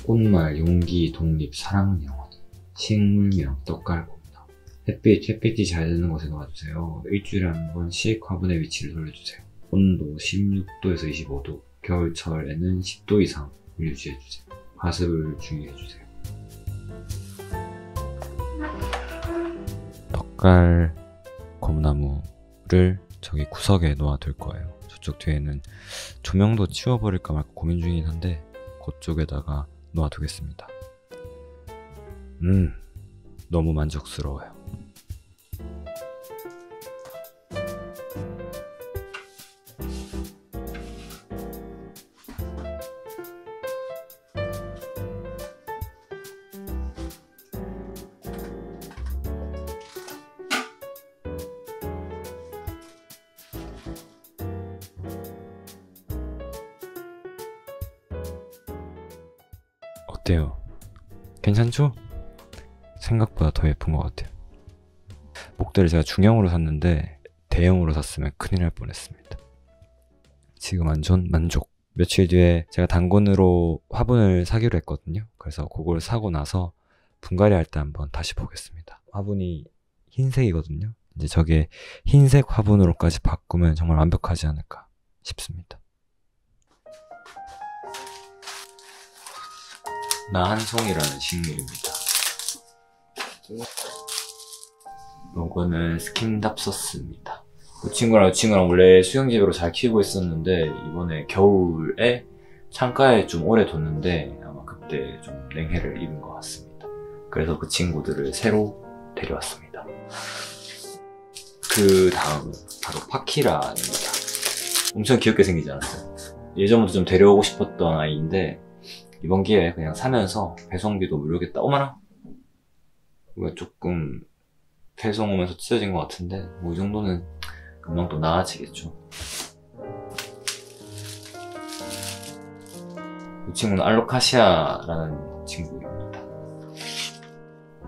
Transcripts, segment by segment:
꽃말, 용기, 독립, 사랑은 영원히. 식물명, 떡갈고구나. 햇빛이 잘 드는 곳에 놓아주세요. 일주일에 한 번씩 화분의 위치를 돌려주세요. 온도 16도에서 25도, 겨울철에는 10도 이상 유지해주세요. 과습을 주의해주세요. 떡갈 고무나무를 저기 구석에 놓아둘 거예요. 저쪽 뒤에는 조명도 치워버릴까 말까 고민 중이긴 한데 그쪽에다가 놓아두겠습니다. 너무 만족스러워요. 어때요? 괜찮죠? 생각보다 더 예쁜 것 같아요. 목대를 제가 중형으로 샀는데 대형으로 샀으면 큰일 날 뻔했습니다. 지금 완전 만족. 며칠 뒤에 제가 단권으로 화분을 사기로 했거든요. 그래서 그걸 사고 나서 분갈이 할 때 한번 다시 보겠습니다. 화분이 흰색이거든요. 이제 저게 흰색 화분으로까지 바꾸면 정말 완벽하지 않을까 싶습니다. 나한송이라는 식물입니다. 요거는 스킨답서스입니다. 이 친구랑 원래 수영집으로 잘 키우고 있었는데 이번에 겨울에 창가에 좀 오래 뒀는데 아마 그때 좀 냉해를 입은 것 같습니다. 그래서 그 친구들을 새로 데려왔습니다. 그 다음은 바로 파키라입니다. 엄청 귀엽게 생기지 않았어요? 예전부터 좀 데려오고 싶었던 아이인데 이번 기회에 그냥 사면서 배송비도 무료겠다. 어머나! 이거 조금 배송 오면서 찢어진 것 같은데 뭐 이 정도는 금방 또 나아지겠죠. 이 친구는 알로카시아라는 친구입니다.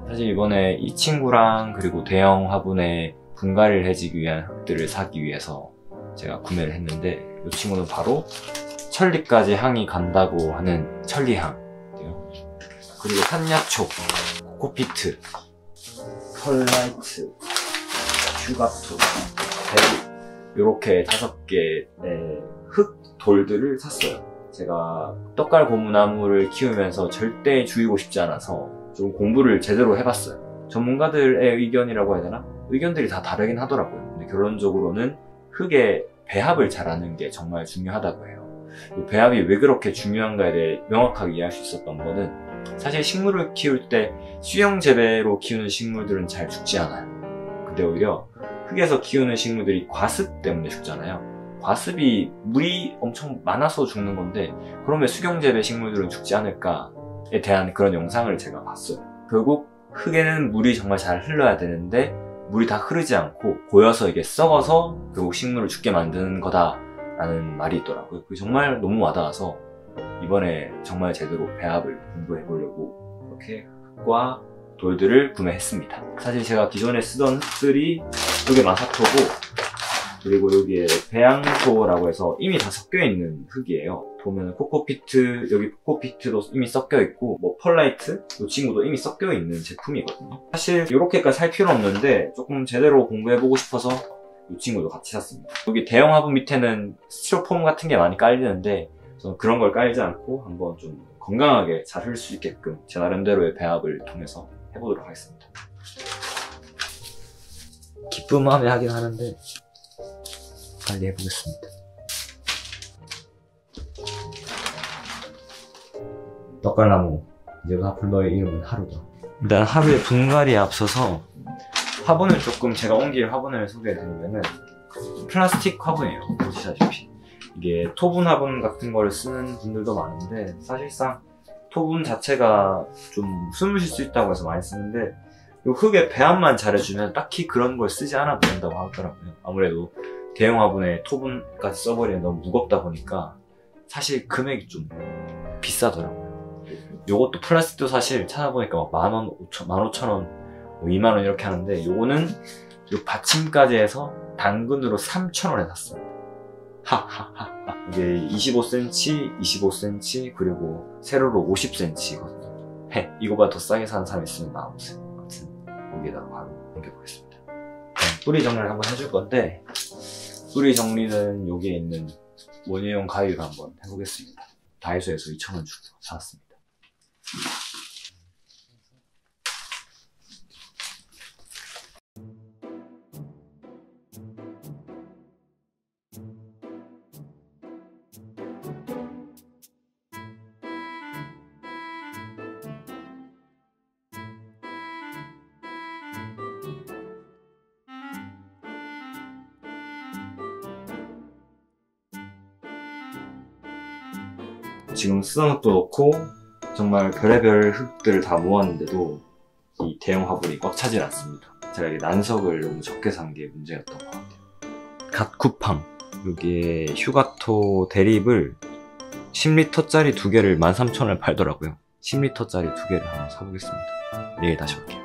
사실 이번에 이 친구랑 그리고 대형 화분에 분갈이를 해주기 위한 흙들을 사기 위해서 제가 구매를 했는데 이 친구는 바로 천리까지 향이 간다고 하는 천리향, 그리고 산야초, 코코피트, 펄라이트, 슈가토, 베리, 이렇게 5개의 흙 돌들을 샀어요. 제가 떡갈 고무나무를 키우면서 절대 죽이고 싶지 않아서 좀 공부를 제대로 해봤어요. 전문가들의 의견이라고 해야 되나? 의견들이 다 다르긴 하더라고요. 근데 결론적으로는 흙의 배합을 잘하는 게 정말 중요하다고 해요. 이 배합이 왜 그렇게 중요한가에 대해 명확하게 이해할 수 있었던 거는 사실 식물을 키울 때 수영 재배로 키우는 식물들은 잘 죽지 않아요. 근데 오히려 흙에서 키우는 식물들이 과습 때문에 죽잖아요. 과습이 물이 엄청 많아서 죽는 건데 그럼 왜 수경 재배 식물들은 죽지 않을까에 대한 그런 영상을 제가 봤어요. 결국 흙에는 물이 정말 잘 흘러야 되는데 물이 다 흐르지 않고 고여서 이게 썩어서 결국 식물을 죽게 만드는 거다 라는 말이 있더라고요. 그게 정말 너무 와닿아서 이번에 정말 제대로 배합을 공부해 보려고 이렇게 흙과 돌들을 구매했습니다. 사실 제가 기존에 쓰던 흙들이 이게 마사토고 그리고 여기에 배양토라고 해서 이미 다 섞여있는 흙이에요. 보면 코코피트, 여기 코코피트도 이미 섞여있고 뭐 펄라이트, 이 친구도 이미 섞여있는 제품이거든요. 사실 이렇게까지 살 필요 없는데 조금 제대로 공부해보고 싶어서 이 친구도 같이 샀습니다. 여기 대형 화분 밑에는 스티로폼 같은 게 많이 깔리는데 저는 그런 걸 깔지 않고 한번 좀 건강하게 잘 흘 수 있게끔 제 나름대로의 배합을 통해서 해보도록 하겠습니다. 기쁜 마음에 하긴 하는데 빨리 해보겠습니다. 떡갈나무, 이제부터 앞으로 너의 이름은 하루다. 일단 하루의 분갈이에 앞서서 화분을 조금, 제가 옮길 화분을 소개해드리면은 플라스틱 화분이에요. 보시다시피 이게 토분 화분 같은 걸 쓰는 분들도 많은데, 사실상 토분 자체가 좀 숨을 쉴 수 있다고 해서 많이 쓰는데, 요 흙의 배합만 잘해주면 딱히 그런 걸 쓰지 않아도 된다고 하더라고요. 아무래도 대형 화분에 토분까지 써버리면 너무 무겁다 보니까 사실 금액이 좀 비싸더라고요. 요것도 플라스틱도 사실 찾아보니까 막 10,000원, 15,000원, 20,000원 이렇게 하는데, 요거는 요 받침까지 해서 당근으로 3,000원에 샀어요. 하하하. 이게 25cm, 25cm, 그리고 세로로 50cm거든요. 이거보다 더 싸게 사는 사람 있으면 나와보세요. 아무튼 여기에다가 바로 옮겨보겠습니다. 뿌리 정리를 한번 해줄 건데, 뿌리 정리는 여기에 있는 원예용 가위로 한번 해보겠습니다. 다이소에서 2,000원 주고 사왔습니다. 지금 쓰던 흙도 넣고 정말 별의별 흙들을 다 모았는데도 이 대형 화분이 꽉 차질 않습니다. 제가 이게 난석을 너무 적게 산 게 문제였던 것 같아요. 갓 쿠팡, 여기에 휴가토 대립을 10리터짜리 2개를 13,000원에 팔더라고요. 10리터짜리 2개를 한번 사보겠습니다. 내일 다시 올게요.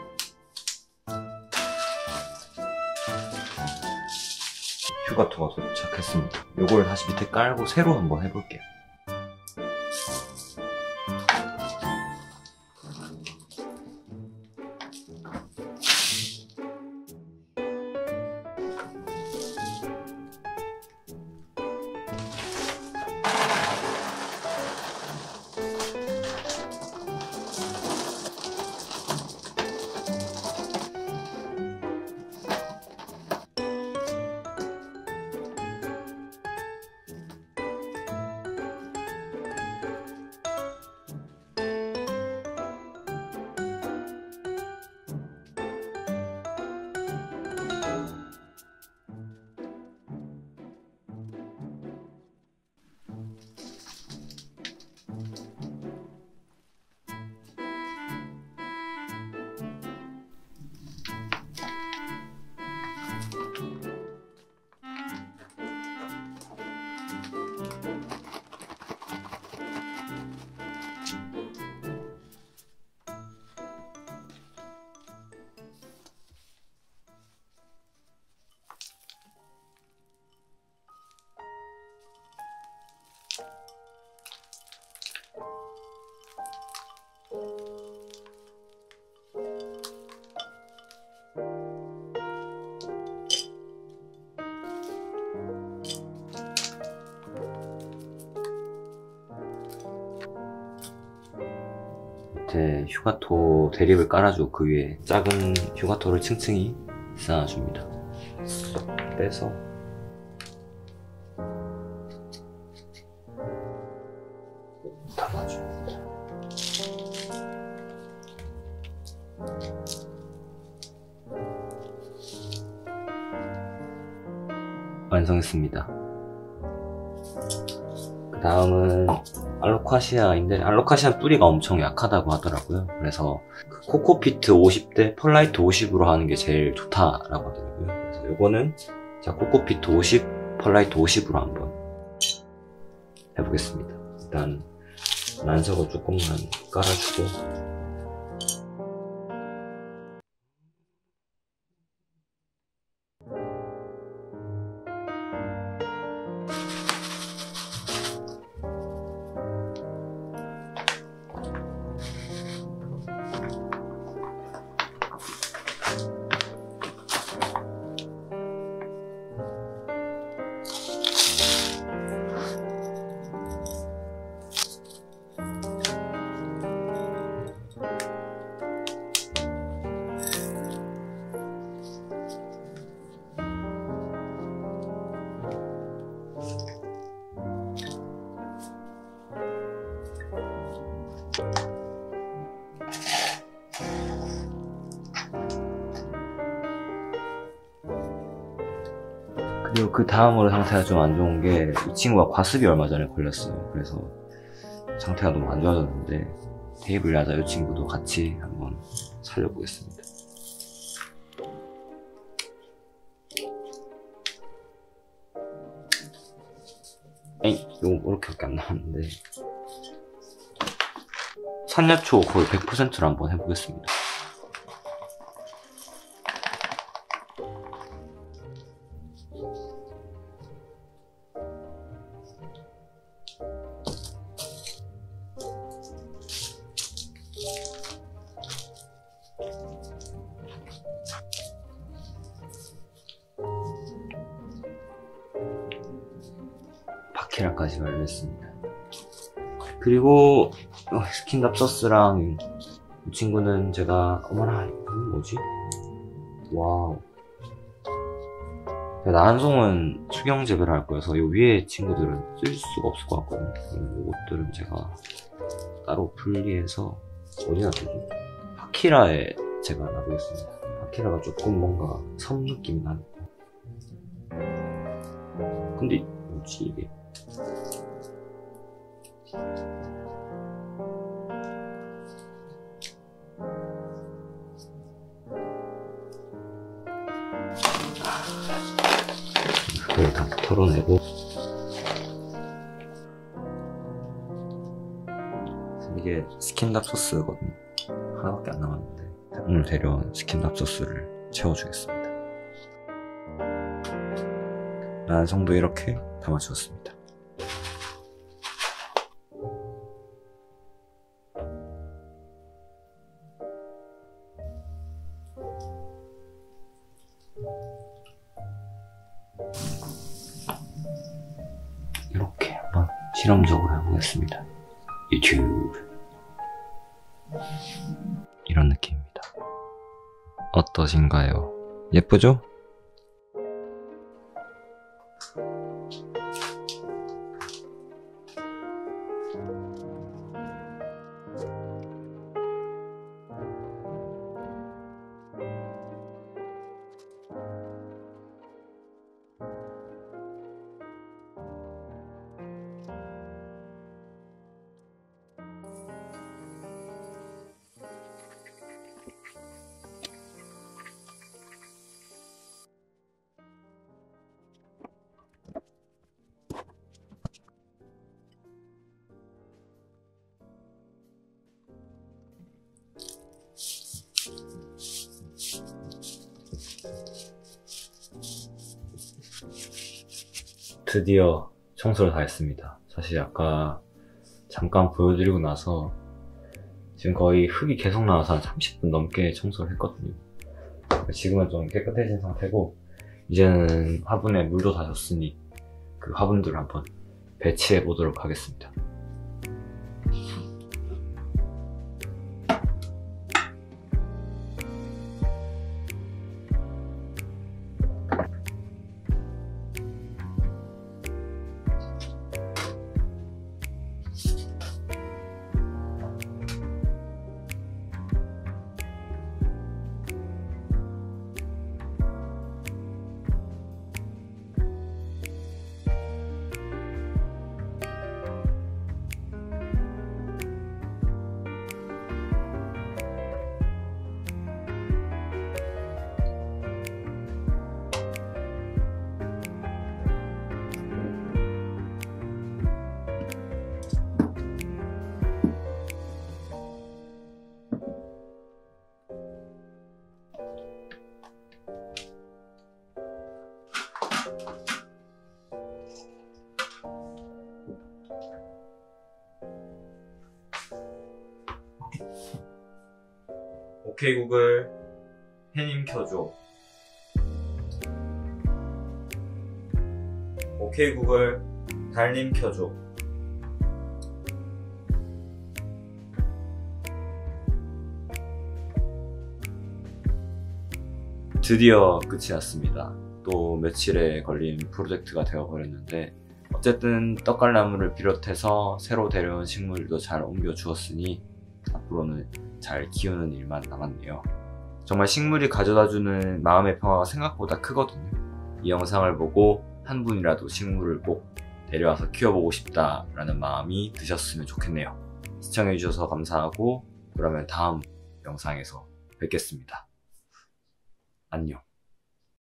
휴가토가 도착했습니다. 요걸 다시 밑에 깔고 새로 한번 해볼게요. 밑에 휴가토 대립을 깔아주고 그 위에 작은 휴가토를 층층이 쌓아줍니다. 빼서 담아줍니다. 완성했습니다. 그 다음은 알로카시아인데, 알로카시아 뿌리가 엄청 약하다고 하더라고요. 그래서 그 코코피트 50대 펄라이트 50으로 하는 게 제일 좋다라고 하더라고요. 그래서 이거는 자 코코피트 50, 펄라이트 50으로 한번 해보겠습니다. 일단 난석을 조금만 깔아주고, 그리고 그 다음으로 상태가 좀 안 좋은 게 이 친구가 과습이 얼마 전에 걸렸어요. 그래서 상태가 너무 안 좋아졌는데 테이블 야자 이 친구도 같이 한번 살려보겠습니다. 에이, 이거 이렇게밖에 안 나왔는데 산야초 거의 100%로 한번 해보겠습니다. 바키라까지 완료했습니다. 그리고 스킨답 소스랑 이 친구는 제가 어머나 이건 뭐지? 와우. 난송은 수경 재배를 할 거여서 이 위에 친구들은 쓸 수가 없을 것 같거든요. 이것들은 제가 따로 분리해서 어디 놔두지? 바키라에 제가 놔두겠습니다. 바키라가 조금 뭔가 섬 느낌이 나는. 근데 뭐지 이게? 그걸 다 털어내고 이게 스킨답 소스거든요. 하나밖에 안 남았는데 오늘 데려온 스킨답 소스를 채워주겠습니다. 난성도 이렇게 담아주었습니다. 이렇게 한번 실험적으로 해보겠습니다. 유튜브 이런 느낌입니다. 어떠신가요? 예쁘죠? 드디어 청소를 다 했습니다. 사실 아까 잠깐 보여드리고 나서 지금 거의 흙이 계속 나와서 한 30분 넘게 청소를 했거든요. 지금은 좀 깨끗해진 상태고 이제는 화분에 물도 다 줬으니 그 화분들을 한번 배치해 보도록 하겠습니다. 오케이 구글 해님 켜줘. 오케이 구글 달님 켜줘. 드디어 끝이 났습니다. 또 며칠에 걸린 프로젝트가 되어버렸는데 어쨌든 떡갈나무를 비롯해서 새로 데려온 식물도 잘 옮겨 주었으니 앞으로는 잘 키우는 일만 남았네요. 정말 식물이 가져다주는 마음의 평화가 생각보다 크거든요. 이 영상을 보고 한 분이라도 식물을 꼭 데려와서 키워보고 싶다라는 마음이 드셨으면 좋겠네요. 시청해주셔서 감사하고 그러면 다음 영상에서 뵙겠습니다. 안녕.